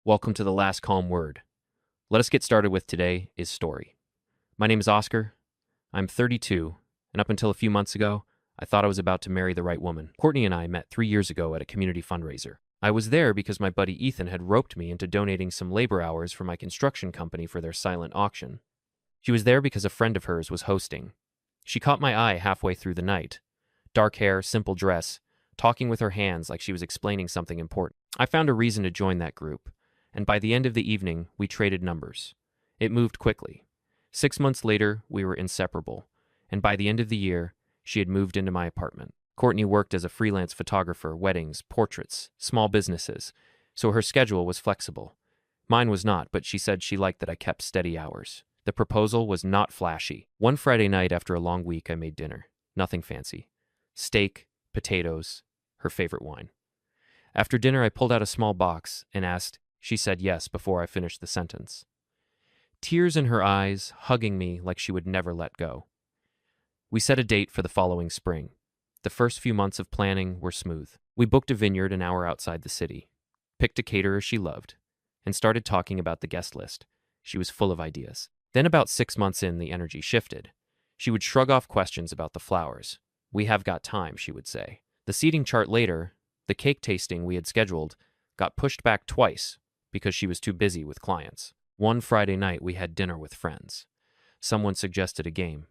Welcome to the last calm word. Let us get started with today is story. My name is Oscar. I'm 32, and up until a few months ago, I thought I was about to marry the right woman. Courtney and I met 3 years ago at a community fundraiser. I was there because my buddy Ethan had roped me into donating some labor hours for my construction company for their silent auction. She was there because a friend of hers was hosting. She caught my eye halfway through the night. Dark hair, simple dress, talking with her hands like she was explaining something important. I found a reason to join that group, and by the end of the evening, we traded numbers. It moved quickly. 6 months later, we were inseparable, and by the end of the year, she had moved into my apartment. Courtney worked as a freelance photographer, weddings, portraits, small businesses, so her schedule was flexible. Mine was not, but she said she liked that I kept steady hours. The proposal was not flashy. One Friday night after a long week, I made dinner. Nothing fancy. Steak, potatoes, her favorite wine. After dinner, I pulled out a small box and asked. She said yes before I finished the sentence. Tears in her eyes, hugging me like she would never let go. We set a date for the following spring. The first few months of planning were smooth. We booked a vineyard an hour outside the city, picked a caterer she loved, and started talking about the guest list. She was full of ideas. Then about 6 months in, the energy shifted. She would shrug off questions about the flowers. We have got time, she would say. The seating chart later, the cake tasting we had scheduled, got pushed back twice because she was too busy with clients. One Friday night, we had dinner with friends. Someone suggested a game.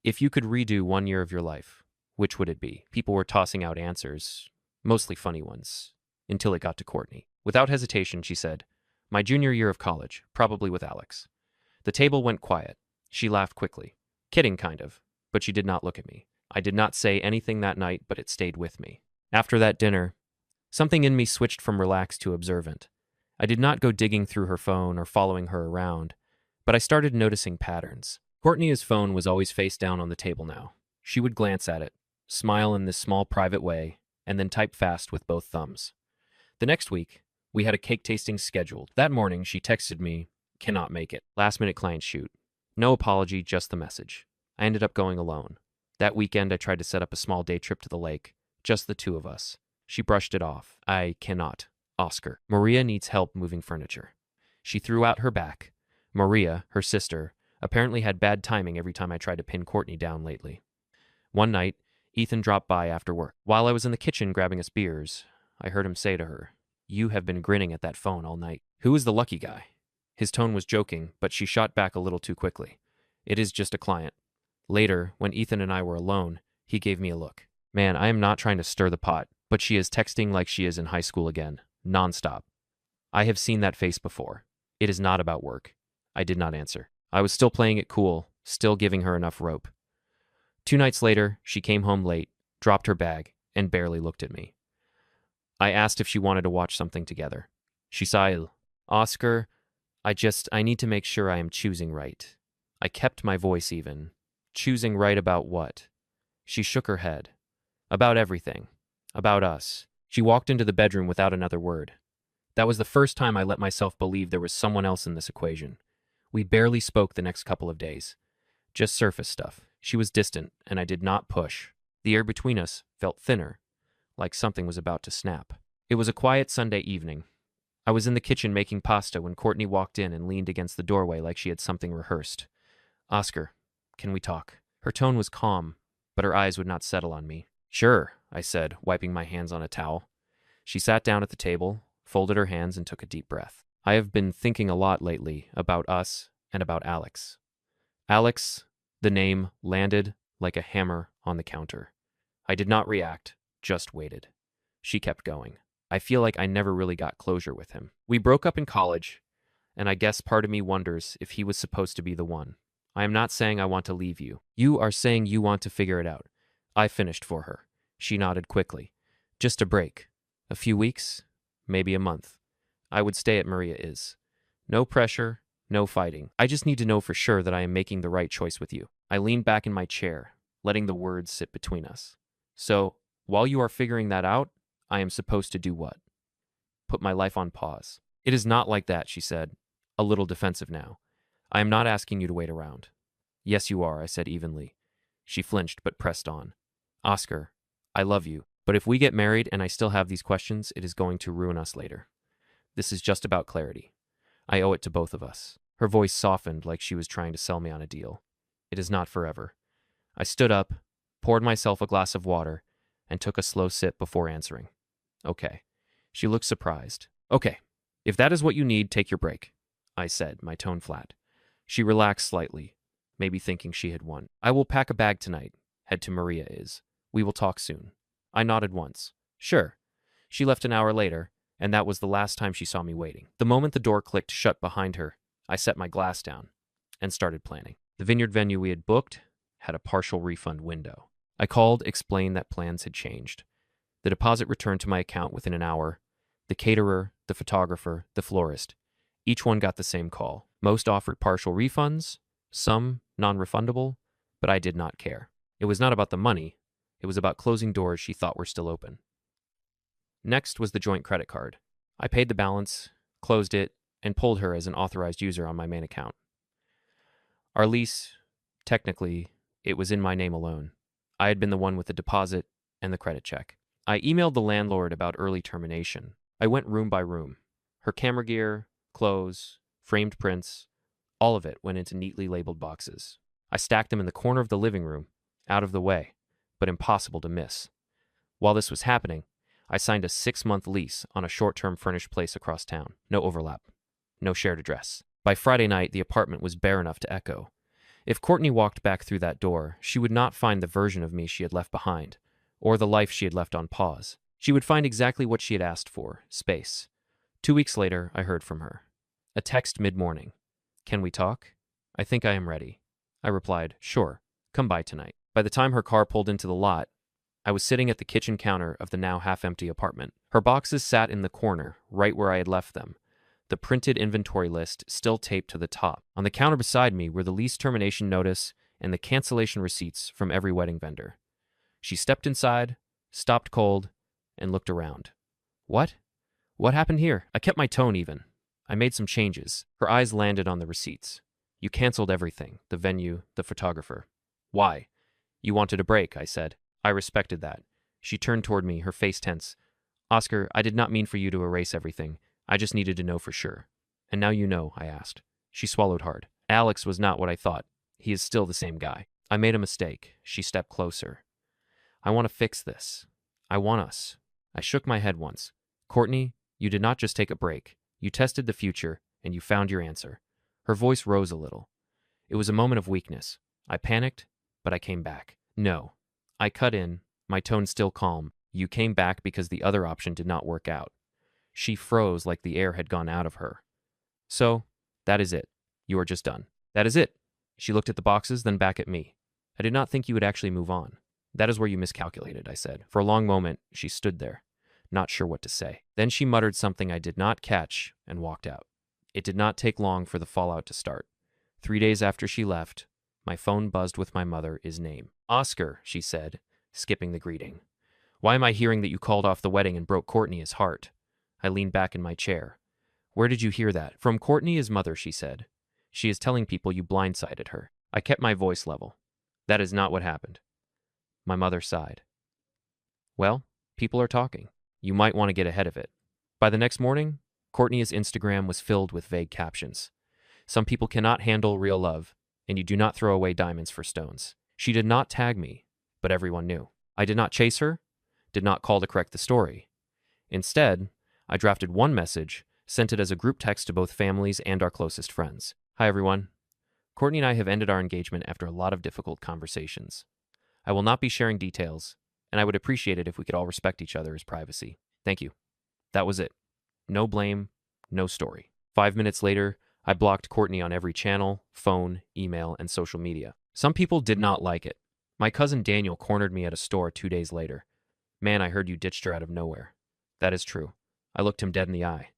If you could redo 1 year of your life, which would it be? People were tossing out answers, mostly funny ones, until it got to Courtney. Without hesitation, she said, "My junior year of college, probably with Alex." The table went quiet. She laughed quickly. Kidding, kind of, but she did not look at me. I did not say anything that night, but it stayed with me. After that dinner, something in me switched from relaxed to observant. I did not go digging through her phone or following her around, but I started noticing patterns. Courtney's phone was always face down on the table now. She would glance at it, smile in this small private way, and then type fast with both thumbs. The next week, we had a cake tasting scheduled. That morning, she texted me, "Cannot make it. Last-minute client shoot." No apology, just the message. I ended up going alone. That weekend, I tried to set up a small day trip to the lake, just the two of us. She brushed it off. "I cannot. Oscar. Maria needs help moving furniture." She threw out her back. Maria, her sister, apparently had bad timing every time I tried to pin Courtney down lately. One night, Ethan dropped by after work. While I was in the kitchen grabbing us beers, I heard him say to her, "You have been grinning at that phone all night. Who is the lucky guy?" His tone was joking, but she shot back a little too quickly. "It is just a client." Later, when Ethan and I were alone, he gave me a look. Man, I am not trying to stir the pot, but she is texting like she is in high school again. Nonstop. I have seen that face before. It is not about work. I did not answer. I was still playing it cool, still giving her enough rope. 2 nights later, she came home late, dropped her bag, and barely looked at me. I asked if she wanted to watch something together. She sighed. "Oscar, I need to make sure I am choosing right." I kept my voice even. "Choosing right about what?" She shook her head. "About everything. About us." She walked into the bedroom without another word. That was the first time I let myself believe there was someone else in this equation. We barely spoke the next couple of days. Just surface stuff. She was distant, and I did not push. The air between us felt thinner, like something was about to snap. It was a quiet Sunday evening. I was in the kitchen making pasta when Courtney walked in and leaned against the doorway like she had something rehearsed. "Oscar, can we talk?" Her tone was calm, but her eyes would not settle on me. "Sure," I said, wiping my hands on a towel. She sat down at the table, folded her hands, and took a deep breath. "I have been thinking a lot lately about us and about Alex." Alex, the name, landed like a hammer on the counter. I did not react, just waited. She kept going. "I feel like I never really got closure with him. We broke up in college, and I guess part of me wonders if he was supposed to be the one. I am not saying I want to leave you. You are saying you want to figure it out." I finished for her. She nodded quickly. "Just a break. A few weeks, maybe a month. I would stay at Maria is. No pressure, no fighting. I just need to know for sure that I am making the right choice with you." I leaned back in my chair, letting the words sit between us. "So, while you are figuring that out, I am supposed to do what? Put my life on pause?" "It is not like that," she said, a little defensive now. "I am not asking you to wait around." "Yes, you are," I said evenly. She flinched but pressed on. "Oscar, I love you, but if we get married and I still have these questions, it is going to ruin us later." This is just about clarity. I owe it to both of us. Her voice softened like she was trying to sell me on a deal. It is not forever. I stood up, poured myself a glass of water, and took a slow sip before answering. Okay. She looked surprised. Okay. If that is what you need, take your break, I said, my tone flat. She relaxed slightly, maybe thinking she had won. I will pack a bag tonight, head to Maria is. We will talk soon. I nodded once. Sure. She left an hour later, and that was the last time she saw me waiting. The moment the door clicked shut behind her, I set my glass down and started planning. The vineyard venue we had booked had a partial refund window. I called, explained that plans had changed. The deposit returned to my account within an hour. The caterer, the photographer, the florist, each one got the same call. Most offered partial refunds, some non-refundable, but I did not care. It was not about the money. It was about closing doors she thought were still open. Next was the joint credit card. I paid the balance, closed it, and pulled her as an authorized user on my main account. Our lease, technically, it was in my name alone. I had been the one with the deposit and the credit check. I emailed the landlord about early termination. I went room by room. Her camera gear, clothes, framed prints, all of it went into neatly labeled boxes. I stacked them in the corner of the living room, out of the way, but impossible to miss. While this was happening, I signed a 6-month lease on a short-term furnished place across town. No overlap. No shared address. By Friday night, the apartment was bare enough to echo. If Courtney walked back through that door, she would not find the version of me she had left behind, or the life she had left on pause. She would find exactly what she had asked for, space. 2 weeks later, I heard from her. A text mid-morning. Can we talk? I think I am ready. I replied, sure, come by tonight. By the time her car pulled into the lot, I was sitting at the kitchen counter of the now half-empty apartment. Her boxes sat in the corner, right where I had left them, the printed inventory list still taped to the top. On the counter beside me were the lease termination notice and the cancellation receipts from every wedding vendor. She stepped inside, stopped cold, and looked around. What? What happened here? I kept my tone even. I made some changes. Her eyes landed on the receipts. You canceled everything, the venue, the photographer. Why? You wanted a break, I said. I respected that. She turned toward me, her face tense. Oscar, I did not mean for you to erase everything. I just needed to know for sure. And now you know, I asked. She swallowed hard. Alex was not what I thought. He is still the same guy. I made a mistake. She stepped closer. I want to fix this. I want us. I shook my head once. Courtney, you did not just take a break. You tested the future, and you found your answer. Her voice rose a little. It was a moment of weakness. I panicked, but I came back. No. I cut in, my tone still calm. You came back because the other option did not work out. She froze like the air had gone out of her. So, that is it. You are just done. That is it. She looked at the boxes, then back at me. I did not think you would actually move on. That is where you miscalculated, I said. For a long moment, she stood there, not sure what to say. Then she muttered something I did not catch and walked out. It did not take long for the fallout to start. 3 days after she left, my phone buzzed with my mother's name. Oscar, she said, skipping the greeting. Why am I hearing that you called off the wedding and broke Courtney's heart? I leaned back in my chair. Where did you hear that? From Courtney's mother, she said. She is telling people you blindsided her. I kept my voice level. That is not what happened. My mother sighed. Well, people are talking. You might want to get ahead of it. By the next morning, Courtney's Instagram was filled with vague captions. Some people cannot handle real love, and you do not throw away diamonds for stones. She did not tag me, but everyone knew. I did not chase her, did not call to correct the story. Instead, I drafted one message, sent it as a group text to both families and our closest friends. Hi, everyone. Courtney and I have ended our engagement after a lot of difficult conversations. I will not be sharing details, and I would appreciate it if we could all respect each other's privacy. Thank you. That was it. No blame, no story. 5 minutes later, I blocked Courtney on every channel, phone, email, and social media. Some people did not like it. My cousin Daniel cornered me at a store 2 days later. Man, I heard you ditched her out of nowhere. That is true. I looked him dead in the eye.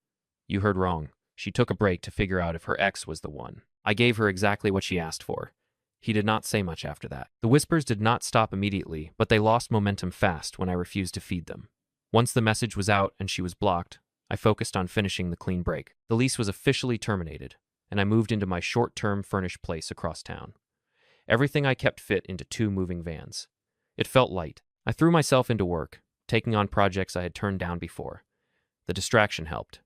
You heard wrong. She took a break to figure out if her ex was the one. I gave her exactly what she asked for. He did not say much after that. The whispers did not stop immediately, but they lost momentum fast when I refused to feed them. Once the message was out and she was blocked, I focused on finishing the clean break. The lease was officially terminated, and I moved into my short-term furnished place across town. Everything I kept fit into 2 moving vans. It felt light. I threw myself into work, taking on projects I had turned down before. The distraction helped.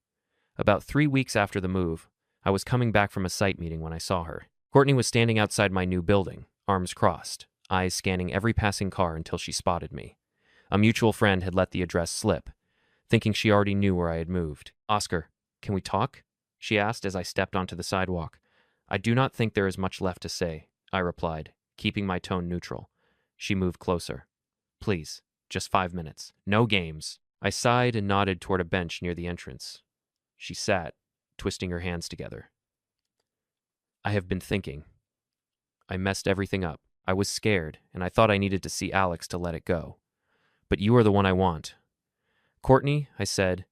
About 3 weeks after the move, I was coming back from a site meeting when I saw her. Courtney was standing outside my new building, arms crossed, eyes scanning every passing car until she spotted me. A mutual friend had let the address slip, thinking she already knew where I had moved. "Oscar, can we talk?" she asked as I stepped onto the sidewalk. "I do not think there is much left to say," I replied, keeping my tone neutral. She moved closer. "Please, just 5 minutes. No games." I sighed and nodded toward a bench near the entrance. She sat, twisting her hands together. "I have been thinking. I messed everything up. I was scared, and I thought I needed to see Alex to let it go. But you are the one I want." "Courtney," I said,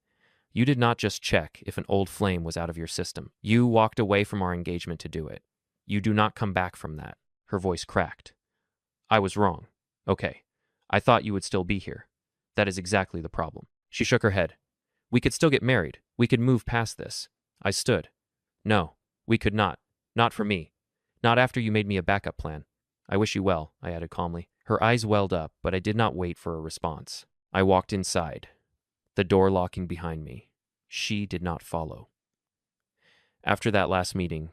"you did not just check if an old flame was out of your system. You walked away from our engagement to do it. You do not come back from that." Her voice cracked. "I was wrong. Okay. I thought you would still be here. That is exactly the problem." She shook her head. "We could still get married. We could move past this." I stood. "No, we could not. Not for me. Not after you made me a backup plan. I wish you well," I added calmly. Her eyes welled up, but I did not wait for a response. I walked inside, the door locking behind me. She did not follow. After that last meeting,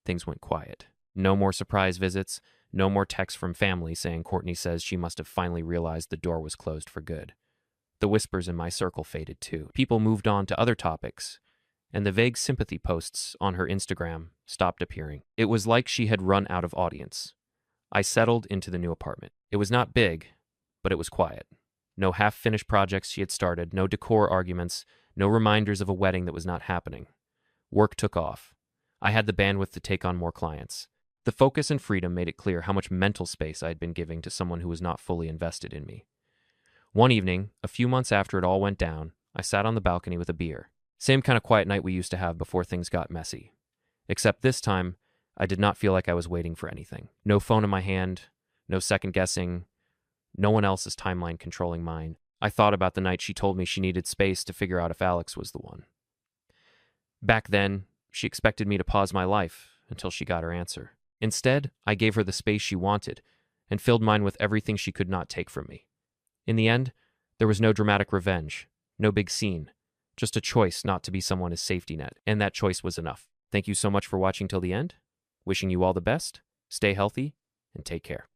things went quiet. No more surprise visits, no more texts from family saying Courtney says she must have finally realized the door was closed for good. The whispers in my circle faded too. People moved on to other topics, and the vague sympathy posts on her Instagram stopped appearing. It was like she had run out of audience. I settled into the new apartment. It was not big, but it was quiet. No half-finished projects she had started, no decor arguments, no reminders of a wedding that was not happening. Work took off. I had the bandwidth to take on more clients. The focus and freedom made it clear how much mental space I had been giving to someone who was not fully invested in me. One evening, a few months after it all went down, I sat on the balcony with a beer. Same kind of quiet night we used to have before things got messy. Except this time, I did not feel like I was waiting for anything. No phone in my hand, no second guessing, no one else's timeline controlling mine. I thought about the night she told me she needed space to figure out if Alex was the one. Back then, she expected me to pause my life until she got her answer. Instead, I gave her the space she wanted and filled mine with everything she could not take from me. In the end, there was no dramatic revenge, no big scene, just a choice not to be someone's safety net, and that choice was enough. Thank you so much for watching till the end. Wishing you all the best, stay healthy, and take care.